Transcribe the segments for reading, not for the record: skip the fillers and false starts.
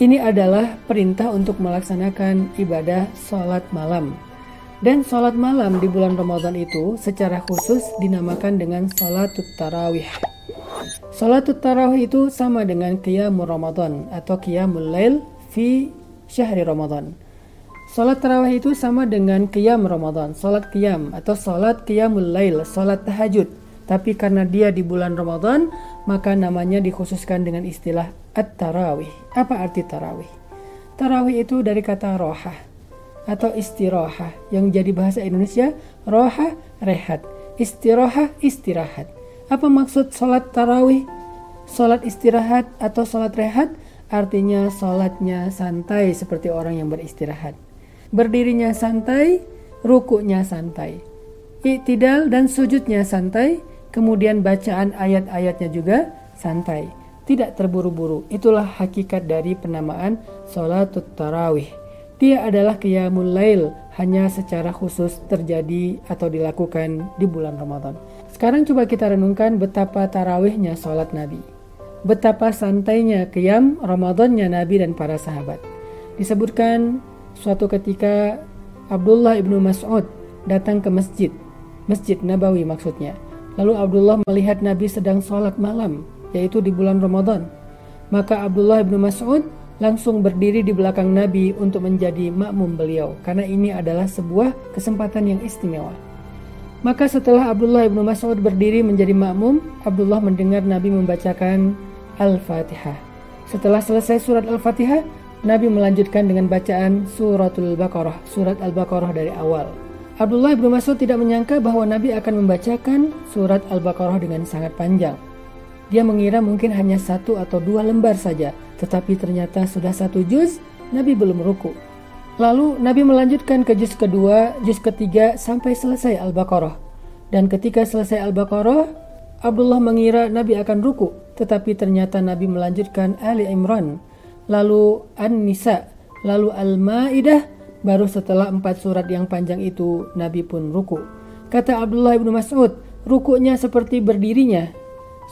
Ini adalah perintah untuk melaksanakan ibadah sholat malam. Dan sholat malam di bulan Ramadan itu secara khusus dinamakan dengan sholatut tarawih. Sholatut tarawih itu sama dengan qiyamul Ramadan atau qiyamul lail fi syahri Ramadan. Sholat tarawih itu sama dengan qiyam Ramadan, sholat qiyam atau sholat qiyamul lail, sholat tahajud. Tapi karena dia di bulan Ramadan, maka namanya dikhususkan dengan istilah at-tarawih. Apa arti tarawih? Tarawih itu dari kata rohah atau istirahah, yang jadi bahasa Indonesia rohah, rehat, istirahah, istirahat. Apa maksud sholat tarawih? Sholat istirahat atau sholat rehat artinya sholatnya santai seperti orang yang beristirahat. Berdirinya santai, rukuknya santai, i'tidal dan sujudnya santai, kemudian bacaan ayat-ayatnya juga santai, tidak terburu-buru. Itulah hakikat dari penamaan sholatut tarawih. Dia adalah qiyamul lail, hanya secara khusus terjadi atau dilakukan di bulan Ramadan. Sekarang coba kita renungkan betapa tarawihnya sholat Nabi, betapa santainya qiyam Ramadannya Nabi dan para sahabat. Disebutkan suatu ketika Abdullah ibnu Mas'ud datang ke Masjid Nabawi maksudnya. Lalu Abdullah melihat Nabi sedang sholat malam, yaitu di bulan Ramadan. Maka Abdullah ibnu Mas'ud langsung berdiri di belakang Nabi untuk menjadi makmum beliau, karena ini adalah sebuah kesempatan yang istimewa. Maka setelah Abdullah ibnu Mas'ud berdiri menjadi makmum, Abdullah mendengar Nabi membacakan Al-Fatihah. Setelah selesai surat Al-Fatihah, Nabi melanjutkan dengan bacaan suratul Baqarah, surat Al-Baqarah dari awal. Abdullah ibnu Mas'ud tidak menyangka bahwa Nabi akan membacakan surat Al-Baqarah dengan sangat panjang. Dia mengira mungkin hanya 1 atau 2 lembar saja, tetapi ternyata sudah 1 juz, Nabi belum ruku. Lalu Nabi melanjutkan ke juz kedua, juz ketiga sampai selesai Al-Baqarah. Dan ketika selesai Al-Baqarah, Abdullah mengira Nabi akan ruku, tetapi ternyata Nabi melanjutkan Ali Imran, lalu An-Nisa, lalu Al-Ma'idah. Baru setelah 4 surat yang panjang itu Nabi pun ruku. Kata Abdullah ibnu Mas'ud, rukuknya seperti berdirinya,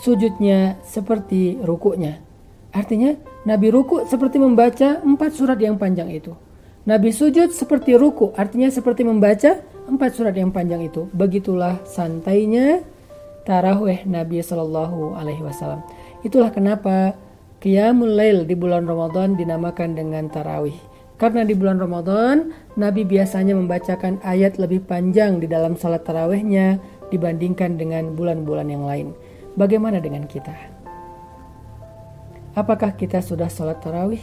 sujudnya seperti rukuknya. Artinya Nabi ruku seperti membaca 4 surat yang panjang itu. Nabi sujud seperti ruku, artinya seperti membaca 4 surat yang panjang itu. Begitulah santainya tarawih Nabi SAW. Itulah kenapa qiyamul lail di bulan Ramadan dinamakan dengan tarawih. Karena di bulan Ramadan, Nabi biasanya membacakan ayat lebih panjang di dalam salat tarawihnya dibandingkan dengan bulan-bulan yang lain. Bagaimana dengan kita? Apakah kita sudah salat tarawih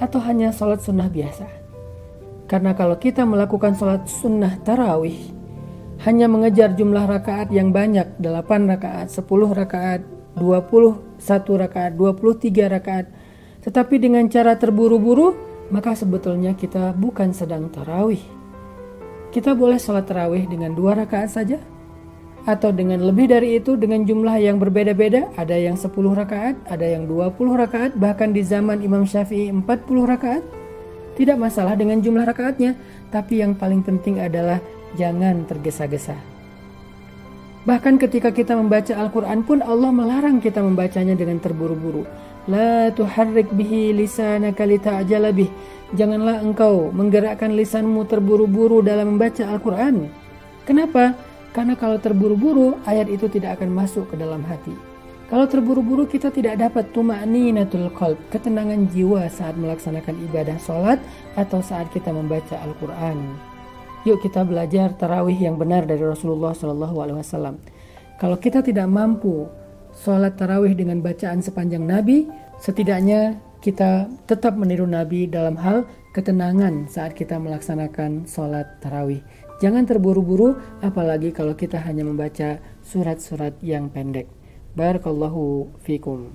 atau hanya salat sunnah biasa? Karena kalau kita melakukan salat sunnah tarawih, hanya mengejar jumlah rakaat yang banyak, 8 rakaat, 10 rakaat, 21 rakaat, 23 rakaat, tetapi dengan cara terburu-buru, maka sebetulnya kita bukan sedang tarawih. Kita boleh sholat tarawih dengan 2 rakaat saja, atau dengan lebih dari itu dengan jumlah yang berbeda-beda. Ada yang 10 rakaat, ada yang 20 rakaat, bahkan di zaman Imam Syafi'i 40 rakaat. Tidak masalah dengan jumlah rakaatnya, tapi yang paling penting adalah jangan tergesa-gesa. Bahkan ketika kita membaca Al-Quran pun Allah melarang kita membacanya dengan terburu-buru. La tuharrik bihi lisanaka lita'jala bih. Janganlah engkau menggerakkan lisanmu terburu-buru dalam membaca Al-Quran. Kenapa? Karena kalau terburu-buru, ayat itu tidak akan masuk ke dalam hati. Kalau terburu-buru, kita tidak dapat tuma'ninatul qalb, ketenangan jiwa saat melaksanakan ibadah sholat atau saat kita membaca Al-Quran. Yuk kita belajar tarawih yang benar dari Rasulullah SAW. Kalau kita tidak mampu sholat tarawih dengan bacaan sepanjang Nabi, setidaknya kita tetap meniru Nabi dalam hal ketenangan saat kita melaksanakan sholat tarawih. Jangan terburu-buru, apalagi kalau kita hanya membaca surat-surat yang pendek. Barakallahu fikum.